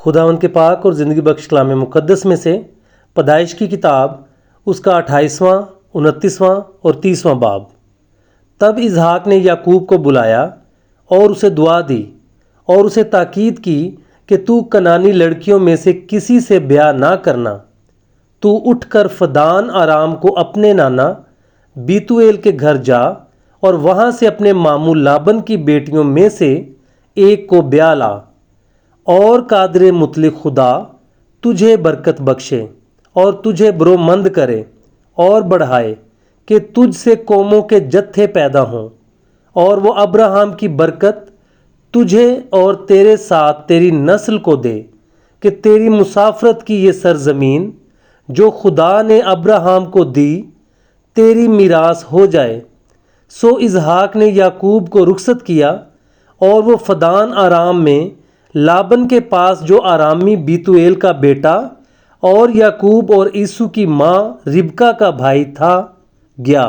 خداوند کے پاک اور زندگی بخش کلام مقدس میں سے پیدائش کی کتاب اس کا 28واں 29واں اور 30واں باب۔ تب اسحاق نے یعقوب کو بلایا اور اسے دعا دی اور اسے تاکید کی کہ تو کنانی لڑکیوں میں سے کسی سے بیاہ نہ کرنا، تو اٹھ کر فدان آرام کو اپنے نانا بیتویل کے گھر جا اور وہاں سے اپنے ماموں لابن کی بیٹیوں میں سے ایک کو بیاہ لا، اور قادر مطلق خدا تجھے برکت بخشے اور تجھے برومند کرے اور بڑھائے کہ تجھ سے قوموں کے جتھے پیدا ہوں، اور وہ ابراہیم کی برکت تجھے اور تیرے ساتھ تیری نسل کو دے، کہ تیری مسافرت کی یہ سرزمین جو خدا نے ابراہیم کو دی تیری میراث ہو جائے۔ سو اسحاق نے یعقوب کو رخصت کیا اور وہ فدان آرام میں لابن کے پاس جو آرامی بیتویل کا بیٹا اور یعقوب اور عیسو کی ماں ربکا کا بھائی تھا گیا۔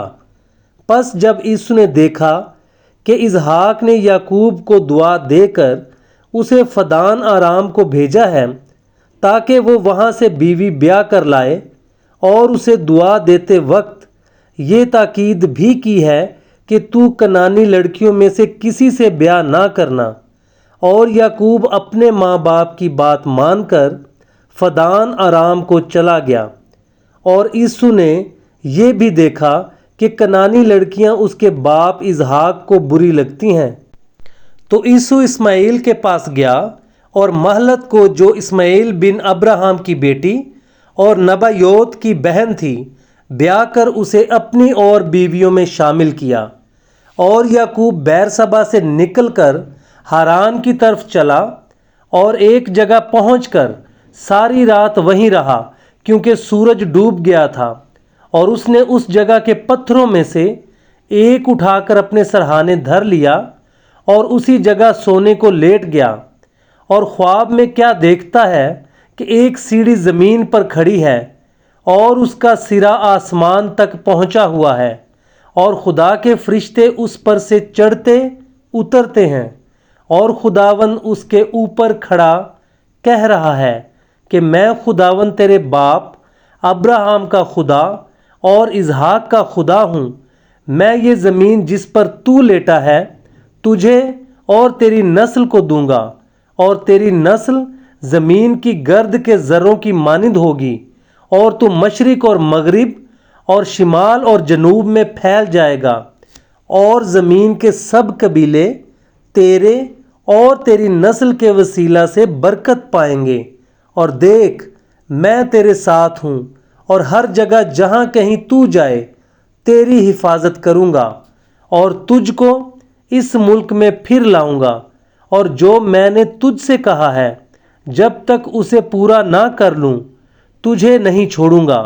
پس جب عیسو نے دیکھا کہ اسحاق نے یعقوب کو دعا دے کر اسے فدان آرام کو بھیجا ہے تاکہ وہ وہاں سے بیوی بیاہ کر لائے، اور اسے دعا دیتے وقت یہ تاکید بھی کی ہے کہ تو کنانی لڑکیوں میں سے کسی سے بیاہ نہ کرنا، اور یعقوب اپنے ماں باپ کی بات مان کر فدان آرام کو چلا گیا۔ اور عیسو نے یہ بھی دیکھا کہ کنانی لڑکیاں اس کے باپ اسحاق کو بری لگتی ہیں، تو عیسو اسماعیل کے پاس گیا اور مہلت کو جو اسماعیل بن ابراہیم کی بیٹی اور نبایوت کی بہن تھی بیاہ کر اسے اپنی اور بیویوں میں شامل کیا۔ اور یعقوب بیرسبا سے نکل کر ہاران کی طرف چلا، اور ایک جگہ پہنچ کر ساری رات وہیں رہا کیونکہ سورج ڈوب گیا تھا، اور اس نے اس جگہ کے پتھروں میں سے ایک اٹھا کر اپنے سرہانے دھر لیا اور اسی جگہ سونے کو لیٹ گیا۔ اور خواب میں کیا دیکھتا ہے کہ ایک سیڑھی زمین پر کھڑی ہے اور اس کا سرا آسمان تک پہنچا ہوا ہے، اور خدا کے فرشتے اس پر سے چڑھتے اترتے ہیں، اور خداوند اس کے اوپر کھڑا کہہ رہا ہے کہ میں خداوند تیرے باپ ابراہیم کا خدا اور اسحاق کا خدا ہوں۔ میں یہ زمین جس پر تو لیٹا ہے تجھے اور تیری نسل کو دوں گا، اور تیری نسل زمین کی گرد کے ذروں کی مانند ہوگی، اور تو مشرق اور مغرب اور شمال اور جنوب میں پھیل جائے گا، اور زمین کے سب قبیلے تیرے اور تیری نسل کے وسیلہ سے برکت پائیں گے۔ اور دیکھ، میں تیرے ساتھ ہوں، اور ہر جگہ جہاں کہیں تو جائے تیری حفاظت کروں گا، اور تجھ کو اس ملک میں پھر لاؤں گا، اور جو میں نے تجھ سے کہا ہے جب تک اسے پورا نہ کر لوں تجھے نہیں چھوڑوں گا۔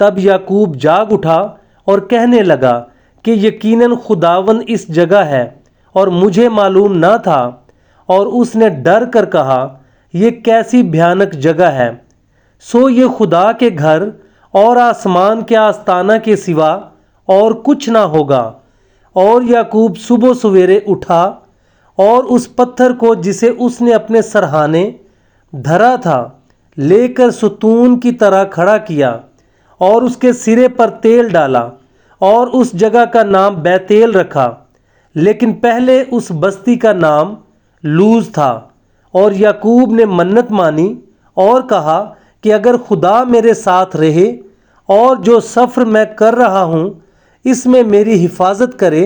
تب یعقوب جاگ اٹھا اور کہنے لگا کہ یقیناً خداوند اس جگہ ہے اور مجھے معلوم نہ تھا، اور اس نے ڈر کر کہا یہ کیسی بھیانک جگہ ہے۔ سو یہ خدا کے گھر اور آسمان کے آستانہ کے سوا اور کچھ نہ ہوگا۔ اور یعقوب صبح سویرے اٹھا اور اس پتھر کو جسے اس نے اپنے سرہانے دھرا تھا لے کر ستون کی طرح کھڑا کیا، اور اس کے سرے پر تیل ڈالا، اور اس جگہ کا نام بیتیل رکھا، لیکن پہلے اس بستی کا نام لوز تھا۔ اور یعقوب نے منت مانی اور کہا کہ اگر خدا میرے ساتھ رہے اور جو سفر میں کر رہا ہوں اس میں میری حفاظت کرے،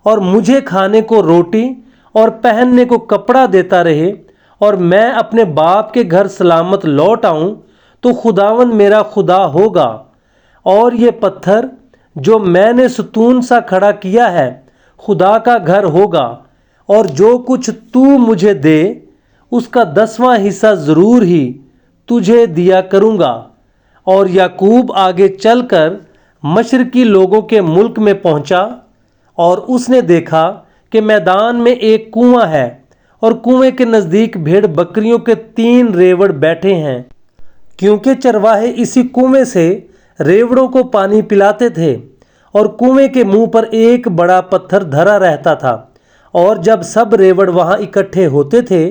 اور مجھے کھانے کو روٹی اور پہننے کو کپڑا دیتا رہے، اور میں اپنے باپ کے گھر سلامت لوٹ آؤں، تو خداوند میرا خدا ہوگا، اور یہ پتھر جو میں نے ستون سا کھڑا کیا ہے خدا کا گھر ہوگا، اور جو کچھ تو مجھے دے اس کا 10واں حصہ ضرور ہی تجھے دیا کروں گا۔ اور یعقوب آگے چل کر مشرقی لوگوں کے ملک میں پہنچا، اور اس نے دیکھا کہ میدان میں ایک کنواں ہے، اور کنویں کے نزدیک بھیڑ بکریوں کے 3 ریوڑ بیٹھے ہیں، کیونکہ چرواہے اسی کنویں سے ریوڑوں کو پانی پلاتے تھے، اور کنویں کے منہ پر ایک بڑا پتھر دھرا رہتا تھا۔ اور جب سب ریوڑ وہاں اکٹھے ہوتے تھے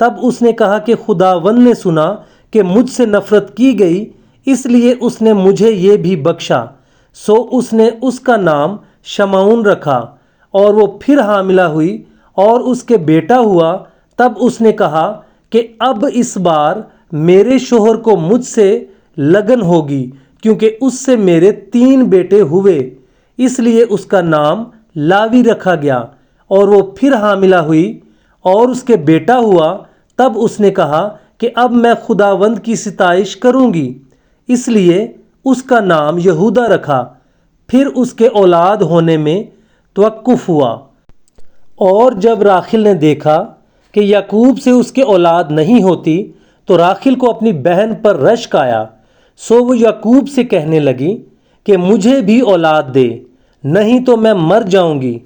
تب اس نے کہا کہ خداوند نے سنا کہ مجھ سے نفرت کی گئی، اس لیے اس نے مجھے یہ بھی بخشا۔ سو اس نے اس کا نام شمعون رکھا، اور وہ پھر حاملہ ہوئی اور اس کے بیٹا ہوا۔ تب اس نے کہا کہ اب اس بار میرے شوہر کو مجھ سے لگن ہوگی، کیونکہ اس سے میرے 3 بیٹے ہوئے، اس لیے اس کا نام لاوی رکھا گیا۔ اور وہ پھر حاملہ ہوئی اور اس کے بیٹا ہوا۔ تب اس نے کہا کہ اب میں خداوند کی ستائش کروں گی، اس لیے اس کا نام یہودا رکھا۔ پھر اس کے اولاد ہونے میں توقف ہوا۔ اور جب راحیل نے دیکھا کہ یعقوب سے اس کے اولاد نہیں ہوتی، تو راحیل کو اپنی بہن پر رشک آیا۔ سو وہ یعقوب سے کہنے لگی کہ مجھے بھی اولاد دے، نہیں تو میں مر جاؤں گی۔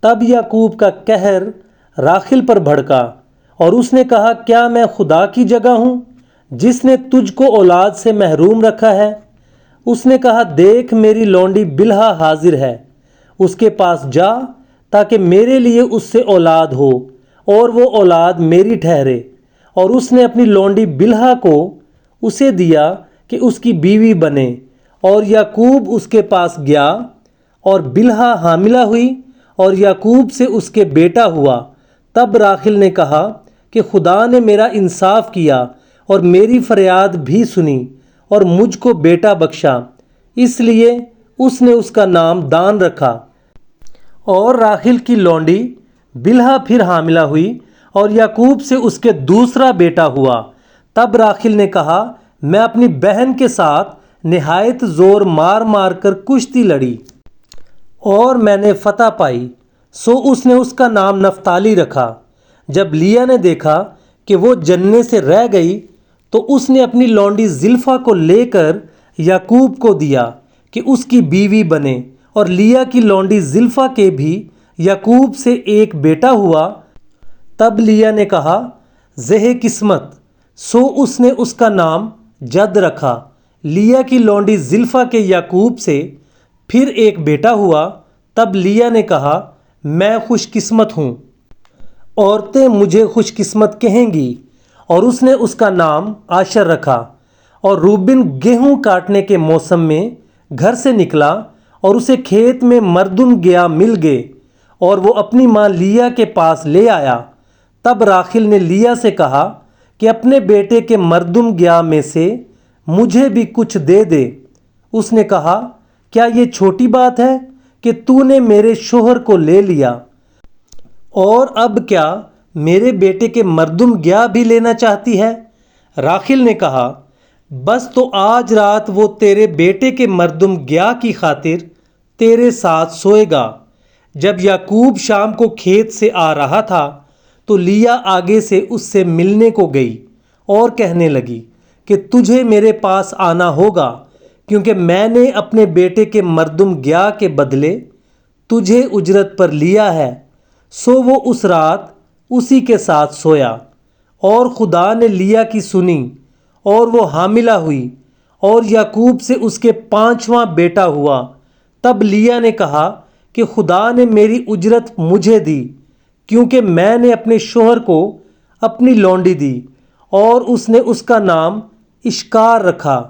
تب یعقوب کا قہر راحیل پر بھڑکا، اور اس نے کہا کیا میں خدا کی جگہ ہوں جس نے تجھ کو اولاد سے محروم رکھا ہے؟ اس نے کہا دیکھ میری لونڈی بلہا حاضر ہے، اس کے پاس جا تاکہ میرے لیے اس سے اولاد ہو اور وہ اولاد میری ٹھہرے۔ اور اس نے اپنی لونڈی بلہا کو اسے دیا کہ اس کی بیوی بنے، اور یعقوب اس کے پاس گیا، اور بلہا حاملہ ہوئی اور یعقوب سے اس کے بیٹا ہوا۔ تب راحیل نے کہا کہ خدا نے میرا انصاف کیا اور میری فریاد بھی سنی اور مجھ کو بیٹا بخشا، اس لیے اس نے اس کا نام دان رکھا۔ اور راحیل کی لونڈی بلہا پھر حاملہ ہوئی اور یعقوب سے اس کے دوسرا بیٹا ہوا۔ تب راحیل نے کہا میں اپنی بہن کے ساتھ نہایت زور مار مار کر کشتی لڑی اور میں نے فتح پائی، سو اس نے اس کا نام نفتالی رکھا۔ جب لیا نے دیکھا کہ وہ جننے سے رہ گئی، تو اس نے اپنی لونڈی زلفا کو لے کر یعقوب کو دیا کہ اس کی بیوی بنے، اور لیا کی لونڈی زلفا کے بھی یعقوب سے ایک بیٹا ہوا۔ تب لیا نے کہا زہ قسمت، سو اس نے اس کا نام جد رکھا۔ لیا کی لونڈی زلفا کے یعقوب سے پھر ایک بیٹا ہوا۔ تب لیا نے کہا میں خوش قسمت ہوں، عورتیں مجھے خوش قسمت کہیں گی، اور اس نے اس کا نام آشر رکھا۔ اور روبن گیہوں کاٹنے کے موسم میں گھر سے نکلا، اور اسے کھیت میں مردم گیا مل گئے، اور وہ اپنی ماں لیا کے پاس لے آیا۔ تب راحیل نے لیا سے کہا کہ اپنے بیٹے کے مردم گیا میں سے مجھے بھی کچھ دے دے۔ اس نے کہا کیا یہ چھوٹی بات ہے کہ تو نے میرے شوہر کو لے لیا، اور اب کیا میرے بیٹے کے مردم گیا بھی لینا چاہتی ہے؟ راحیل نے کہا بس تو آج رات وہ تیرے بیٹے کے مردم گیا کی خاطر تیرے ساتھ سوئے گا۔ جب یعقوب شام کو کھیت سے آ رہا تھا، تو لیا آگے سے اس سے ملنے کو گئی اور کہنے لگی کہ تجھے میرے پاس آنا ہوگا، کیونکہ میں نے اپنے بیٹے کے مردم گیا کے بدلے تجھے اجرت پر لیا ہے۔ سو وہ اس رات اسی کے ساتھ سویا، اور خدا نے لیا کی سنی، اور وہ حاملہ ہوئی، اور یعقوب سے اس کے 5واں بیٹا ہوا۔ تب لیا نے کہا کہ خدا نے میری اجرت مجھے دی، کیونکہ میں نے اپنے شوہر کو اپنی لونڈی دی، اور اس نے اس کا نام اشکار رکھا۔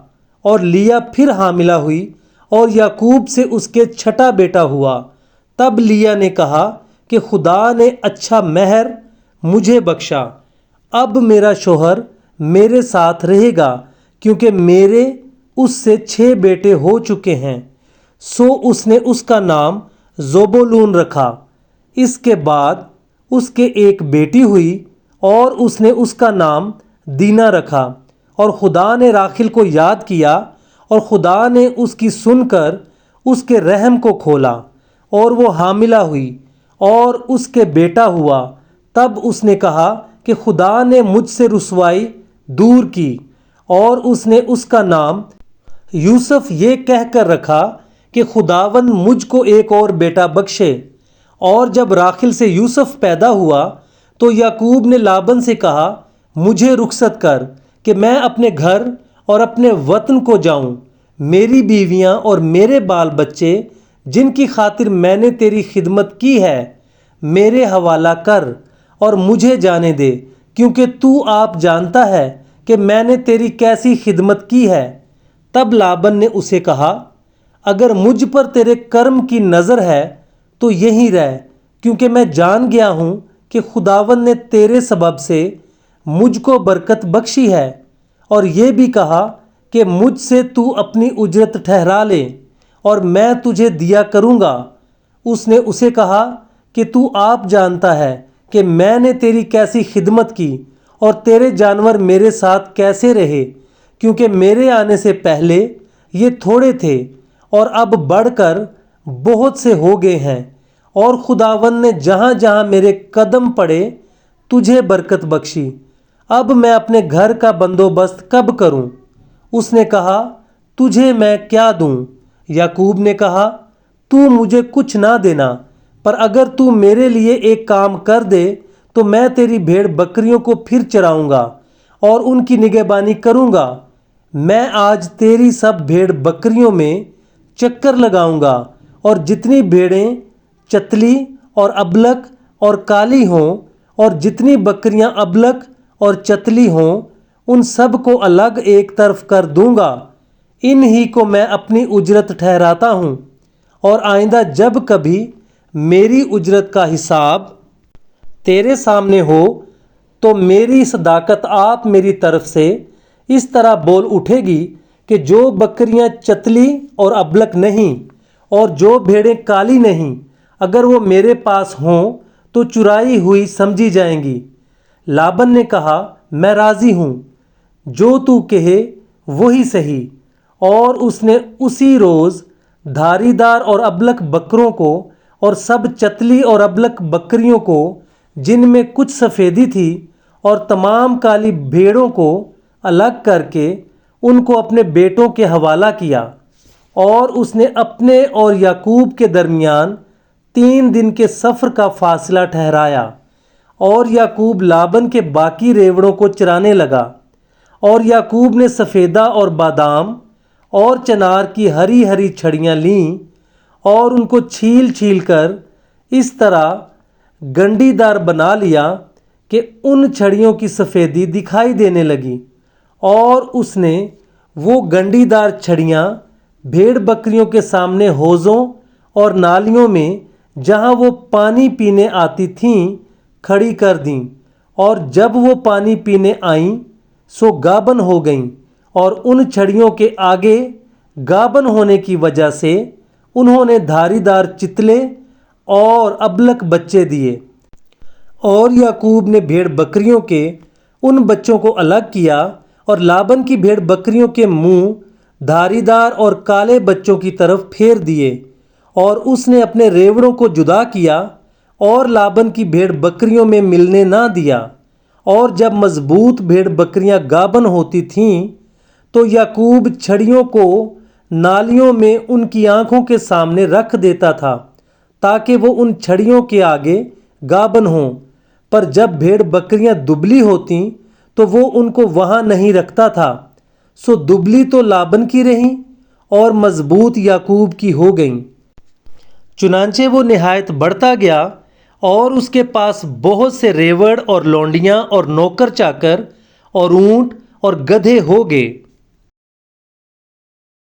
اور لیا پھر حاملہ ہوئی اور یعقوب سے اس کے 6واں بیٹا ہوا۔ تب لیا نے کہا کہ خدا نے اچھا مہر مجھے بخشا، اب میرا شوہر میرے ساتھ رہے گا، کیونکہ میرے اس سے 6 بیٹے ہو چکے ہیں۔ سو اس نے اس کا نام زبولون رکھا۔ اس کے بعد اس کے ایک بیٹی ہوئی، اور اس نے اس کا نام دینا رکھا۔ اور خدا نے راحیل کو یاد کیا، اور خدا نے اس کی سن کر اس کے رحم کو کھولا، اور وہ حاملہ ہوئی اور اس کے بیٹا ہوا۔ تب اس نے کہا کہ خدا نے مجھ سے رسوائی دور کی، اور اس نے اس کا نام یوسف یہ کہہ کر رکھا کہ خداوند مجھ کو ایک اور بیٹا بخشے۔ اور جب راحیل سے یوسف پیدا ہوا، تو یعقوب نے لابن سے کہا مجھے رخصت کر کہ میں اپنے گھر اور اپنے وطن کو جاؤں، میری بیویاں اور میرے بال بچے جن کی خاطر میں نے تیری خدمت کی ہے میرے حوالہ کر، اور مجھے جانے دے کیونکہ تو آپ جانتا ہے کہ میں نے تیری کیسی خدمت کی ہے۔ تب لابن نے اسے کہا، اگر مجھ پر تیرے کرم کی نظر ہے تو یہیں رہ، کیونکہ میں جان گیا ہوں کہ خداوند نے تیرے سبب سے مجھ کو برکت بخشی ہے، اور یہ بھی کہا کہ مجھ سے تو اپنی اجرت ٹھہرا لے اور میں تجھے دیا کروں گا۔ اس نے اسے کہا کہ تو آپ جانتا ہے کہ میں نے تیری کیسی خدمت کی اور تیرے جانور میرے ساتھ کیسے رہے، کیونکہ میرے آنے سے پہلے یہ تھوڑے تھے اور اب بڑھ کر بہت سے ہو گئے ہیں، اور خداوند نے جہاں جہاں میرے قدم پڑے تجھے برکت بخشی۔ اب میں اپنے گھر کا بندوبست کب کروں؟ اس نے کہا، تجھے میں کیا دوں؟ یعقوب نے کہا، تو مجھے کچھ نہ دینا، پر اگر تو میرے لیے ایک کام کر دے تو میں تیری بھیڑ بکریوں کو پھر چراؤں گا اور ان کی نگہبانی کروں گا۔ میں آج تیری سب بھیڑ بکریوں میں چکر لگاؤں گا، اور جتنی بھیڑیں چتلی اور ابلک اور کالی ہوں اور جتنی بکریاں ابلک اور چتلی ہوں ان سب کو الگ ایک طرف کر دوں گا۔ ان ہی کو میں اپنی اجرت ٹھہراتا ہوں، اور آئندہ جب کبھی میری اجرت کا حساب تیرے سامنے ہو تو میری صداقت آپ میری طرف سے اس طرح بول اٹھے گی کہ جو بکریاں چتلی اور ابلک نہیں اور جو بھیڑیں کالی نہیں، اگر وہ میرے پاس ہوں تو چرائی ہوئی سمجھی جائیں گی۔ لابن نے کہا، میں راضی ہوں، جو تو کہے وہی صحیح۔ اور اس نے اسی روز دھاری دار اور ابلک بکروں کو اور سب چتلی اور ابلک بکریوں کو جن میں کچھ سفیدی تھی اور تمام کالی بھیڑوں کو الگ کر کے ان کو اپنے بیٹوں کے حوالہ کیا، اور اس نے اپنے اور یعقوب کے درمیان 3 دن کے سفر کا فاصلہ ٹھہرایا، اور یعقوب لابن کے باقی ریوڑوں کو چرانے لگا۔ اور یعقوب نے سفیدہ اور بادام اور چنار کی ہری ہری چھڑیاں لیں اور ان کو چھیل چھیل کر اس طرح گنڈی دار بنا لیا کہ ان چھڑیوں کی سفیدی دکھائی دینے لگی، اور اس نے وہ گنڈی دار چھڑیاں بھیڑ بکریوں کے سامنے حوضوں اور نالیوں میں جہاں وہ پانی پینے آتی تھیں کھڑی کر دیں، اور جب وہ پانی پینے آئیں سو گابن ہو گئیں، اور ان چھڑیوں کے آگے گابن ہونے کی وجہ سے انہوں نے دھاری دار چتلے اور ابلک بچے دیے۔ اور یعقوب نے بھیڑ بکریوں کے ان بچوں کو الگ کیا اور لابن کی بھیڑ بکریوں کے منہ دھاری دار اور کالے بچوں کی طرف پھیر دیے، اور اس نے اپنے ریوڑوں کو جدا کیا اور لابن کی بھیڑ بکریوں میں ملنے نہ دیا۔ اور جب مضبوط بھیڑ بکریاں گابن ہوتی تھیں تو یعقوب چھڑیوں کو نالیوں میں ان کی آنکھوں کے سامنے رکھ دیتا تھا تاکہ وہ ان چھڑیوں کے آگے گابن ہوں، پر جب بھیڑ بکریاں دبلی ہوتیں تو وہ ان کو وہاں نہیں رکھتا تھا، سو دبلی تو لابن کی رہیں اور مضبوط یعقوب کی ہو گئیں۔ چنانچہ وہ نہایت بڑھتا گیا اور اس کے پاس بہت سے ریوڑ اور لونڈیاں اور نوکر چاکر اور اونٹ اور گدھے ہو گئے۔